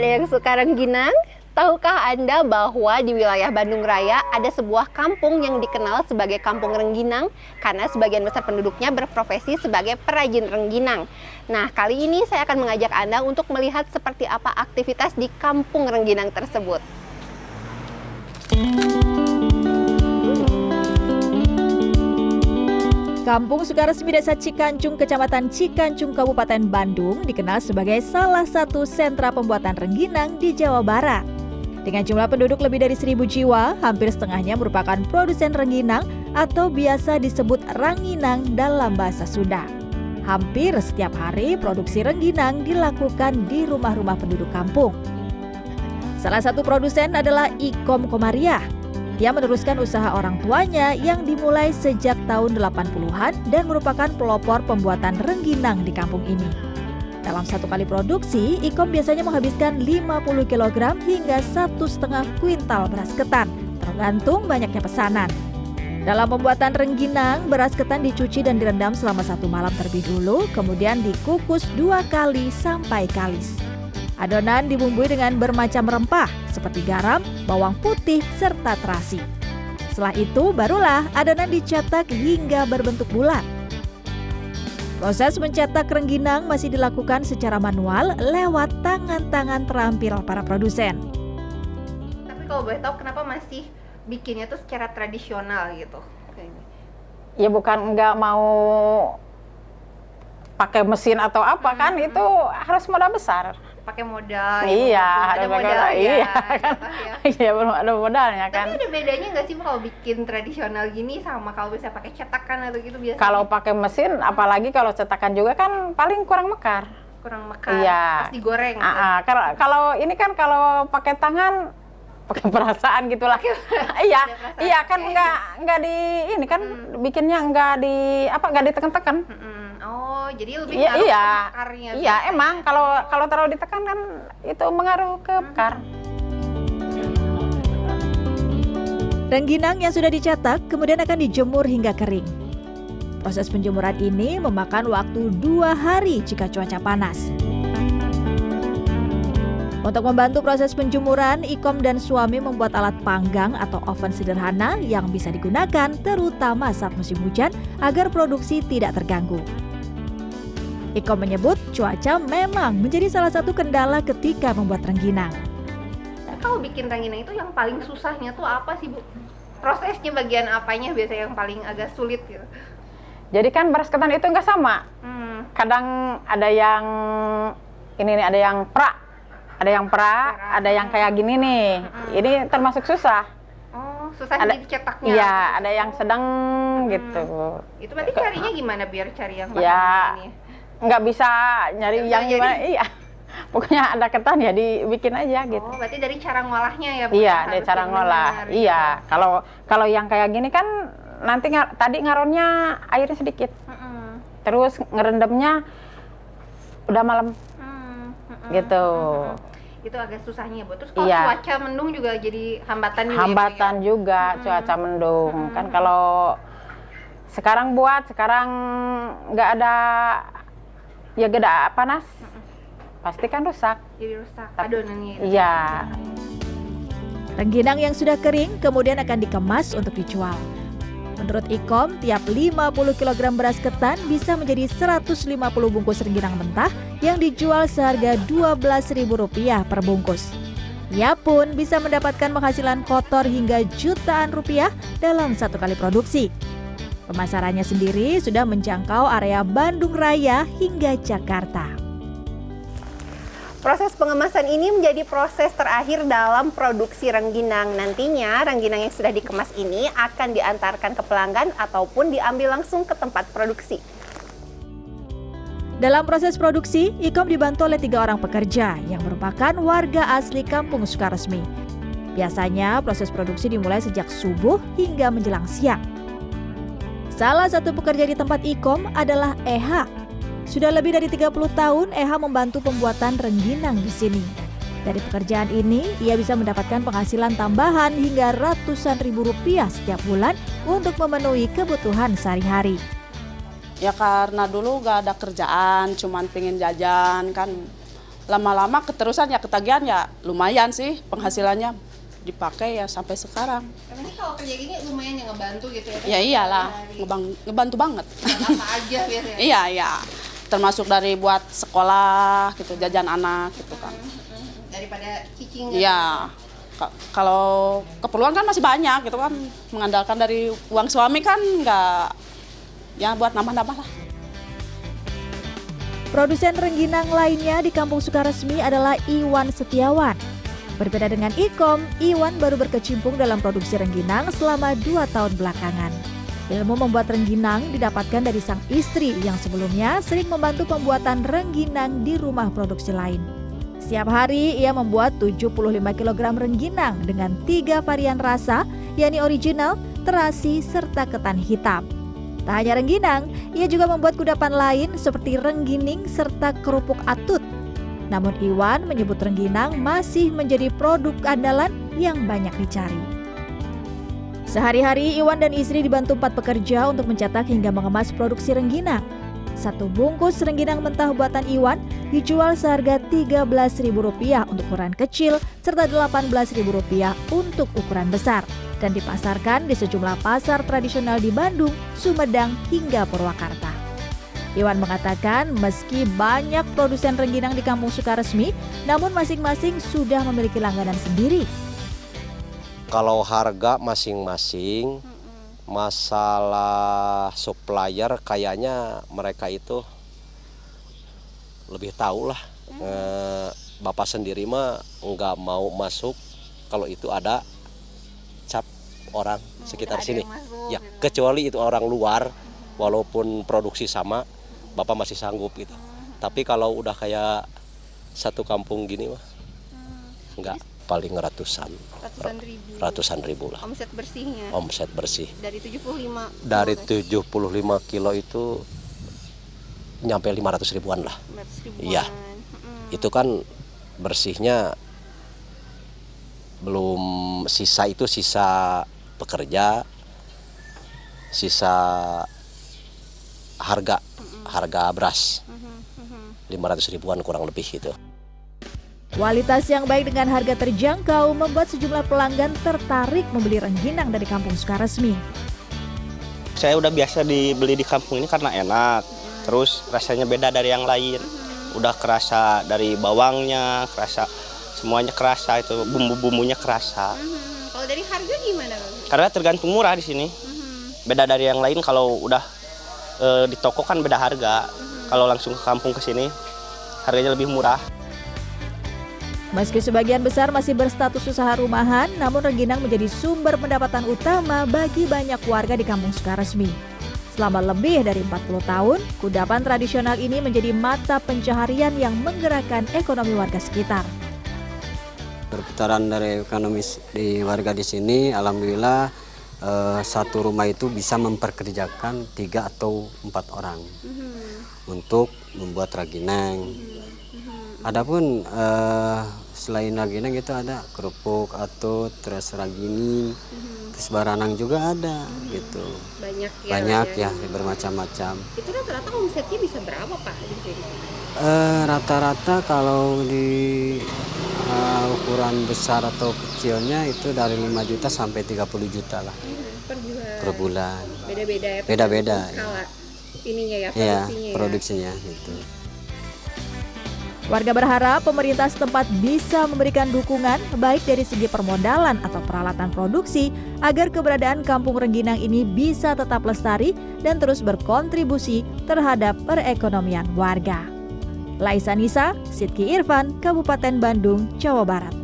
yang suka rengginang, tahukah Anda bahwa di wilayah Bandung Raya ada sebuah kampung yang dikenal sebagai Kampung Rengginang karena sebagian besar penduduknya berprofesi sebagai perajin rengginang. Nah, kali ini saya akan mengajak Anda untuk melihat seperti apa aktivitas di Kampung Rengginang tersebut. Kampung Sukaresmi Desa Cikancung, Kecamatan Cikancung, Kabupaten Bandung dikenal sebagai salah satu sentra pembuatan rengginang di Jawa Barat. Dengan jumlah penduduk lebih dari 1.000 jiwa, hampir setengahnya merupakan produsen rengginang atau biasa disebut ranginang dalam bahasa Sunda. Hampir setiap hari produksi rengginang dilakukan di rumah-rumah penduduk kampung. Salah satu produsen adalah Ikom Komariah. Dia meneruskan usaha orang tuanya yang dimulai sejak tahun 80-an dan merupakan pelopor pembuatan rengginang di kampung ini. Dalam satu kali produksi, Ikom biasanya menghabiskan 50 kg hingga 1,5 kuintal beras ketan, tergantung banyaknya pesanan. Dalam pembuatan rengginang, beras ketan dicuci dan direndam selama 1 malam terlebih dulu, kemudian dikukus 2 kali sampai kalis. Adonan dibumbui dengan bermacam rempah seperti garam, bawang putih, serta terasi. Setelah itu barulah adonan dicetak hingga berbentuk bulat. Proses mencetak rengginang masih dilakukan secara manual lewat tangan-tangan terampil para produsen. Tapi kalau boleh tahu kenapa masih bikinnya tuh secara tradisional gitu? Ya bukan nggak mau pakai mesin atau apa kan, itu harus modal besar. Pakai modal, iya, ada modal ya, iya, kan? Iya belum ada modalnya kan. Tapi ada bedanya nggak sih kalau bikin tradisional gini sama kalau bisa pakai cetakan atau gitu biasanya? Kalau pakai mesin, apalagi kalau cetakan juga kan paling kurang mekar. Kurang mekar, iya. pas digoreng. Kalau ini kan kalau pakai tangan, pakai perasaan gitulah. Iya, iya kan nggak di ini kan bikinnya nggak ditekan-tekan. Oh, jadi lebih iya, ngaruh ke mekarnya. Iya, emang kalau terlalu ditekan kan itu mengaruh ke mekar. Rengginang yang sudah dicetak kemudian akan dijemur hingga kering. Proses penjemuran ini memakan waktu 2 hari jika cuaca panas. Untuk membantu proses penjemuran, Ikom dan suami membuat alat panggang atau oven sederhana yang bisa digunakan terutama saat musim hujan agar produksi tidak terganggu. Ikom menyebut cuaca memang menjadi salah satu kendala ketika membuat rengginang. Kalau bikin rengginang itu yang paling susahnya tuh apa sih, Bu? Prosesnya bagian apanya biasanya yang paling agak sulit gitu? Jadi kan beras ketan itu nggak sama. Kadang ada yang ini nih, ada yang pra, ada yang kayak gini nih. Ini termasuk susah. Oh, susah dicetaknya. Iya, ada yang sedang gitu. Itu berarti carinya gimana biar cari yang ya, ini? Nggak bisa nyari yang gimana, iya. Pokoknya ada ketan ya dibikin aja gitu. Oh, berarti dari cara ngolahnya ya, Bu? Iya, dari cara ngolah. Iya, kalau yang kayak gini kan nanti tadi ngaronnya airnya sedikit. Terus ngerendamnya udah malam. Gitu. Itu agak susahnya, Bu. Terus kalau cuaca mendung juga jadi hambatan juga. Hambatan juga cuaca mendung. Kan kalau sekarang nggak ada panas, pasti kan rusak. Jadi rusak adonannya. Iya. Rengginang yang sudah kering kemudian akan dikemas untuk dijual. Menurut Ikom, tiap 50 kg beras ketan bisa menjadi 150 bungkus rengginang mentah yang dijual seharga Rp12.000 per bungkus. Ia pun bisa mendapatkan penghasilan kotor hingga jutaan rupiah dalam satu kali produksi. Pemasarannya sendiri sudah menjangkau area Bandung Raya hingga Jakarta. Proses pengemasan ini menjadi proses terakhir dalam produksi rengginang. Nantinya rengginang yang sudah dikemas ini akan diantarkan ke pelanggan ataupun diambil langsung ke tempat produksi. Dalam proses produksi, Ikom dibantu oleh 3 orang pekerja yang merupakan warga asli Kampung Sukaresmi. Biasanya proses produksi dimulai sejak subuh hingga menjelang siang. Salah satu pekerja di tempat Ikom adalah Eha. Sudah lebih dari 30 tahun Eha membantu pembuatan rengginang di sini. Dari pekerjaan ini, ia bisa mendapatkan penghasilan tambahan hingga ratusan ribu rupiah setiap bulan untuk memenuhi kebutuhan sehari-hari. Ya karena dulu gak ada kerjaan, cuman pengen jajan kan. lama-lama keterusan ya ketagihan ya lumayan sih penghasilannya dipakai ya sampai sekarang. Tapi kalau kerja gini lumayan yang ngebantu gitu ya? Ya iyalah, ngebantu banget. Apa aja biasanya? Iya, iya. Termasuk dari buat sekolah gitu, jajan anak gitu kan. Daripada cicing. Iya. Kalau keperluan kan masih banyak gitu kan, mengandalkan dari uang suami kan nggak, ya buat nambah-nambah lah. Produsen rengginang lainnya di Kampung Sukaresmi adalah Iwan Setiawan. Berbeda dengan Ikom, Iwan baru berkecimpung dalam produksi rengginang selama 2 tahun belakangan. Ilmu membuat rengginang didapatkan dari sang istri yang sebelumnya sering membantu pembuatan rengginang di rumah produksi lain. Setiap hari ia membuat 75 kg rengginang dengan 3 varian rasa, yakni original, terasi, serta ketan hitam. Tak hanya rengginang, ia juga membuat kudapan lain seperti renggining serta kerupuk atut. Namun Iwan menyebut rengginang masih menjadi produk andalan yang banyak dicari. Sehari-hari Iwan dan istri dibantu 4 pekerja untuk mencetak hingga mengemas produksi rengginang. 1 bungkus rengginang mentah buatan Iwan dijual seharga Rp13.000 untuk ukuran kecil serta Rp18.000 untuk ukuran besar dan dipasarkan di sejumlah pasar tradisional di Bandung, Sumedang hingga Purwakarta. Iwan mengatakan meski banyak produsen rengginang di Kampung Sukaresmi, namun masing-masing sudah memiliki langganan sendiri. Kalau harga masing-masing, masalah supplier kayaknya mereka itu lebih tahu lah. Bapak sendiri mah nggak mau masuk kalau itu ada cap orang sekitar sini. Ya, kecuali itu orang luar, walaupun produksi sama, Bapak masih sanggup gitu. Tapi kalau udah kayak satu kampung gini mah, enggak, paling ratusan ribu lah. Omset bersihnya? Omset bersih. Dari 75? Dari 75 kilo itu nyampe 500 ribuan lah. 500 ribuan. Iya. Itu kan bersihnya belum sisa, itu sisa pekerja, sisa harga beras 500 ribuan kurang lebih gitu. Kualitas yang baik dengan harga terjangkau membuat sejumlah pelanggan tertarik membeli rengginang dari Kampung Sukaresmi. Saya udah biasa dibeli di kampung ini karena enak, terus rasanya beda dari yang lain. Udah kerasa dari bawangnya, kerasa semuanya kerasa, itu bumbu-bumbunya kerasa. Kalau dari harga gimana, Bang? Karena tergantung murah di sini. Beda dari yang lain, kalau udah di toko kan beda harga. Kalau langsung ke kampung ke sini harganya lebih murah. Meski sebagian besar masih berstatus usaha rumahan, namun rengginang menjadi sumber pendapatan utama bagi banyak warga di Kampung Sukaresmi. Selama lebih dari 40 tahun, kudapan tradisional ini menjadi mata pencaharian yang menggerakkan ekonomi warga sekitar. Perputaran dari ekonomi di warga di sini, alhamdulillah satu rumah itu bisa memperkerjakan 3 atau 4 orang untuk membuat rengginang. Adapun selain rengginang itu ada kerupuk atau terus renggining, terus baranang juga ada gitu. Banyak ya bermacam-macam. Itu rata-rata omsetnya bisa berapa, Pak, di sini? Rata-rata kalau di ukuran besar atau kecilnya itu dari 5 juta sampai 30 juta lah per bulan. Beda-beda ya? Beda-beda. Skala ininya ya, Iya, produksinya produksinya gitu. Warga berharap pemerintah setempat bisa memberikan dukungan baik dari segi permodalan atau peralatan produksi agar keberadaan Kampung Rengginang ini bisa tetap lestari dan terus berkontribusi terhadap perekonomian warga. Laisa Nisa, Sidki Irfan, Kabupaten Bandung, Jawa Barat.